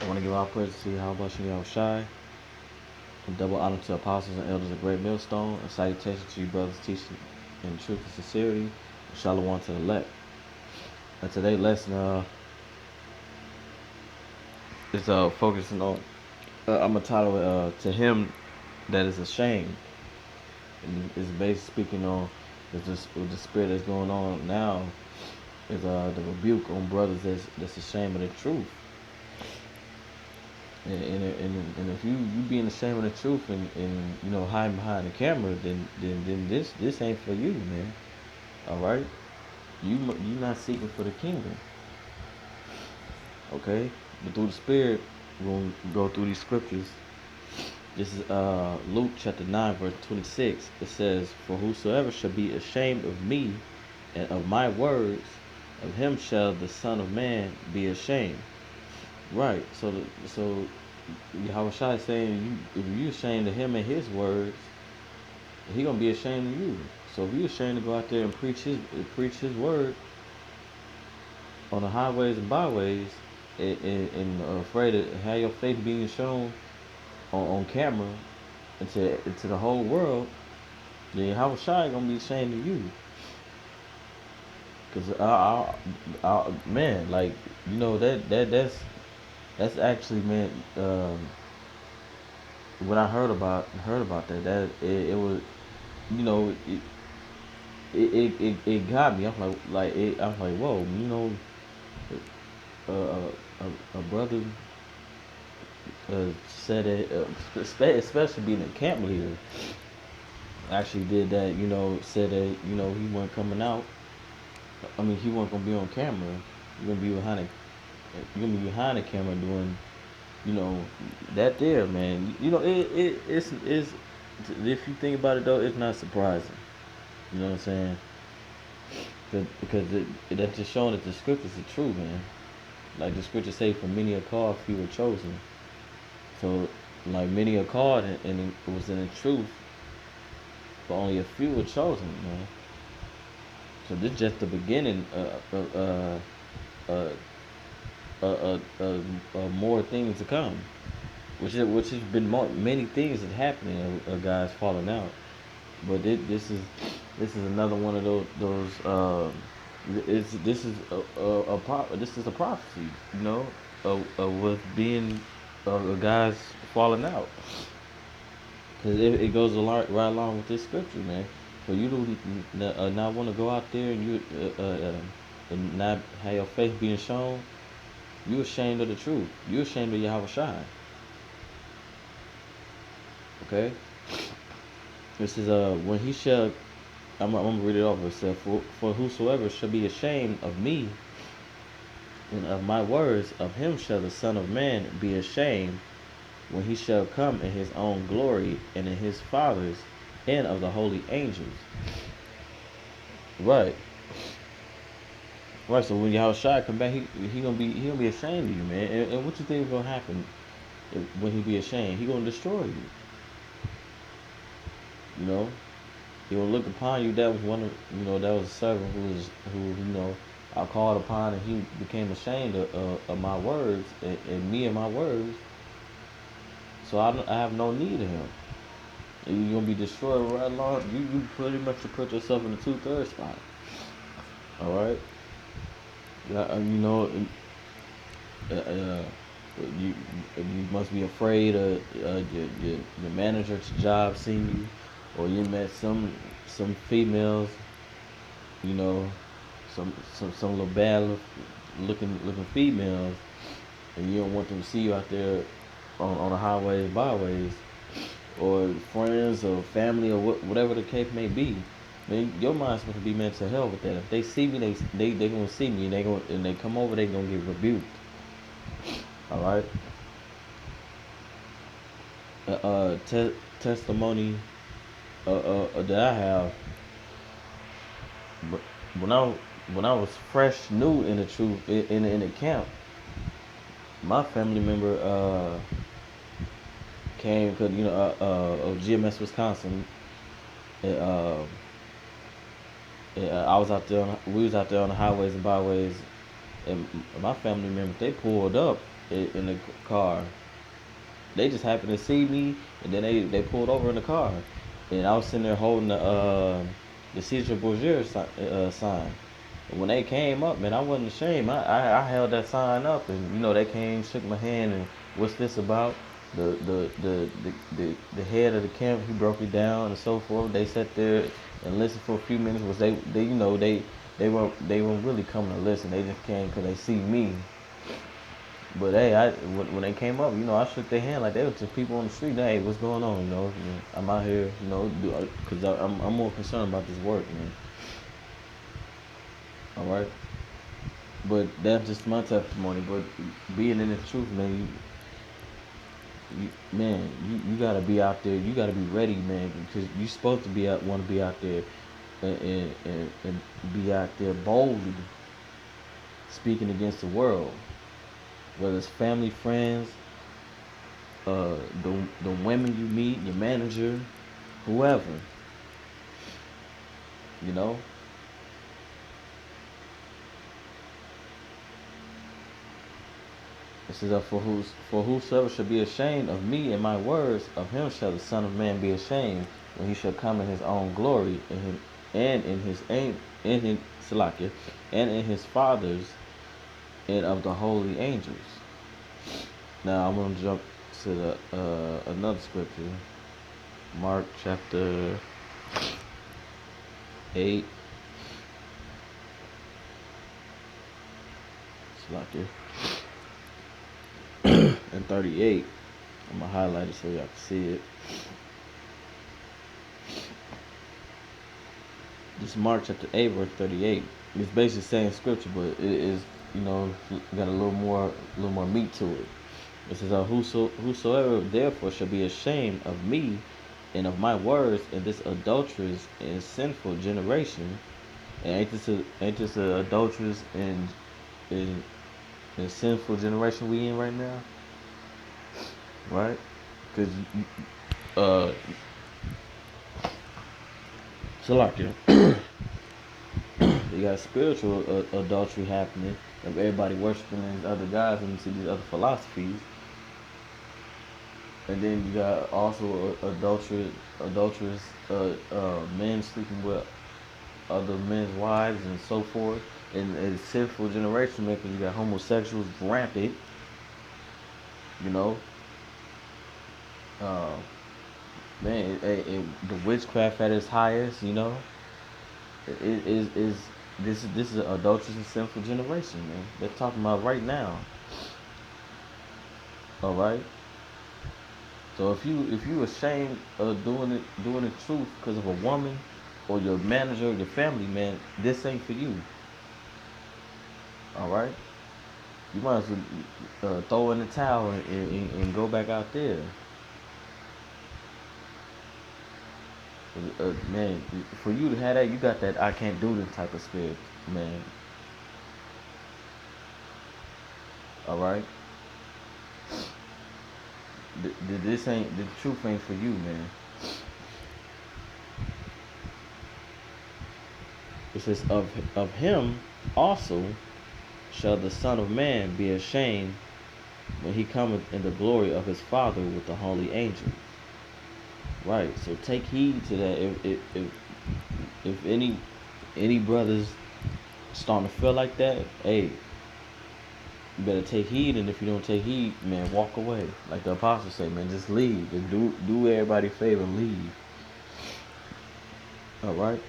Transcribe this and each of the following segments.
I want to give our praise to Yahweh Shem Shai, and double honor to apostles and elders of Great Millstone, and salutation to you brothers teaching in truth and sincerity, and shalom to the elect. And today's lesson is focusing on, I'm going to title it, To Him That Is Ashamed. And it's basically speaking on with the spirit that's going on now is the rebuke on brothers that's ashamed of the truth. And if you being ashamed of the truth and hiding behind the camera, then this ain't for you, man. All right, you not seeking for the kingdom, okay? But through the Spirit, we're gonna go through these scriptures. This is Luke chapter 9 verse 26. It says, "For whosoever shall be ashamed of me and of my words, of him shall the Son of Man be ashamed." Right. So Yahweh Shai is saying, if you ashamed of him and his words, he gonna be ashamed of you. So if you ashamed to go out there and preach his word on the highways and byways, and afraid to have your faith being shown on camera into the whole world, then Yahweh Shai gonna be ashamed of you. Cause man, like that's actually meant. When I heard about that it was, you know, it got me. I'm like, whoa, a brother said it, especially being a camp leader, actually did that. Said that he wasn't coming out. I mean, he wasn't gonna be on camera. You're gonna be behind it. You're gonna be behind the camera doing, that there, man. It's if you think about it though, it's not surprising. You know what I'm saying? Because that's just showing that the scriptures are true, man. Like the scriptures say, "For many are called, few are chosen." So, like many are called, and it was in the truth, but only a few were chosen, man. So this is just the beginning. More things to come, which has been many things that happening of guys falling out. But this is another one of those. This is this is a prophecy, with being guys falling out, because it goes right along with this scripture, man. For you to not want to go out there and not have your faith being shown, you ashamed of the truth. You ashamed of Yahweh Shai. Okay. This is when he shall. I'm gonna read it over. It said, for whosoever shall be ashamed of me and of my words, of him shall the Son of Man be ashamed when he shall come in his own glory and in his Father's and of the holy angels. Right. Right. So when Yahweh Shai come back, he gonna be ashamed of you, man. And what you think is gonna happen when he be ashamed? He gonna destroy you. He will look upon you. That was one of that was a servant who I called upon, and he became ashamed of my words and me and my words. So I have no need of him. You're gonna be destroyed right along. You pretty much put yourself in the 2/3 spot. All right. Yeah, you must be afraid of your manager at your job seeing you, or you met some females, you know, some little bad looking females, and you don't want them to see you out there on the highways, byways, or friends or family or whatever the case may be. Man, your mind's supposed to be meant to hell with that. If they see me, they gonna see me, and they come over, they gonna get rebuked. All right. Testimony that I have, but when I was fresh, new in the truth, in the camp, my family member came because of GMS Wisconsin. And, I was out there. We was out there on the highways and byways, and my family members, they pulled up in the car. They just happened to see me, and then they pulled over in the car, and I was sitting there holding the Caesar Borgia sign. And when they came up, man, I wasn't ashamed. I held that sign up, and they came, shook my hand, and what's this about? The head of the camp, he broke it down and so forth. They sat there and listened for a few minutes. Was they weren't really coming to listen. They just came because they see me. But hey, when they came up, I shook their hand like they were just people on the street. Hey, what's going on? I'm out here, because I'm more concerned about this work, man. All right. But that's just my testimony. But being in the truth, man, you gotta be out there. You gotta be ready, man, because you're supposed to want to be out there, and be out there boldly speaking against the world, whether it's family, friends, the women you meet, your manager, whoever, you know. It says, for whosoever shall be ashamed of me and my words, of him shall the Son of Man be ashamed when he shall come in his own glory, and in his Salakia, and in his Father's, and of the holy angels. Now I'm gonna jump to the another scripture, Mark chapter 8. Salakia. And 38. I'm gonna highlight it so y'all can see it. This Mark chapter 8 verse 38. It's basically the same scripture, but it is got a little more meat to it. It says, whosoever therefore shall be ashamed of me and of my words in this adulterous and sinful generation. And ain't this a adulterous and sinful generation we in right now? Right? Because Salakia, you got spiritual adultery happening of everybody worshiping these other gods and these other philosophies. And then you got also adulterous men sleeping with other men's wives and so forth. And a sinful generation, man, because you got homosexuals rampant, you know. Man, the witchcraft at its highest, you know. This is an adulterous and sinful generation, man. They're talking about right now. All right. So if you ashamed of doing the truth because of a woman or your manager or your family, man, this ain't for you. All right. You might as well throw in the towel and go back out there. Man, for you to have that, you got that I can't do this type of spirit, man. All right. This ain't the truth ain't for you, man. It says of him also shall the Son of Man be ashamed when he cometh in the glory of his Father with the holy angels. Right. So take heed to that. If any brothers starting to feel like that, hey, you better take heed. And if you don't take heed, man, walk away. Like the apostles say, man, just leave. Just do everybody a favor and leave. All right.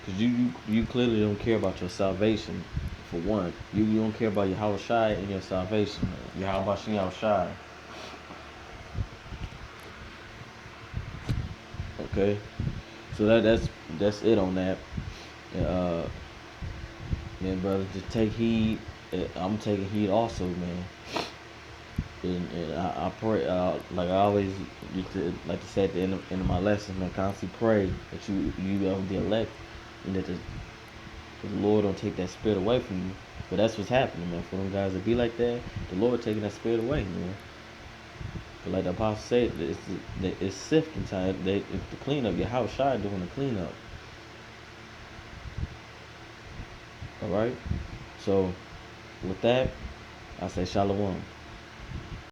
Because you clearly don't care about your salvation. For one, you don't care about your Hawashai and your salvation. Your Hawashi Hawashai. Okay, so that's it on that. Man, brother, just take heed. I'm taking heed also, man. And I pray, like I always used to like to say at the end of my lessons, man, constantly pray that you the elect, and that the Lord don't take that spirit away from you. But that's what's happening, man. For them guys to be like that, the Lord taking that spirit away, man. But like the apostle said, it's sifting time. It's the cleanup. Your house shy doing the cleanup. All right. So with that, I say shalom.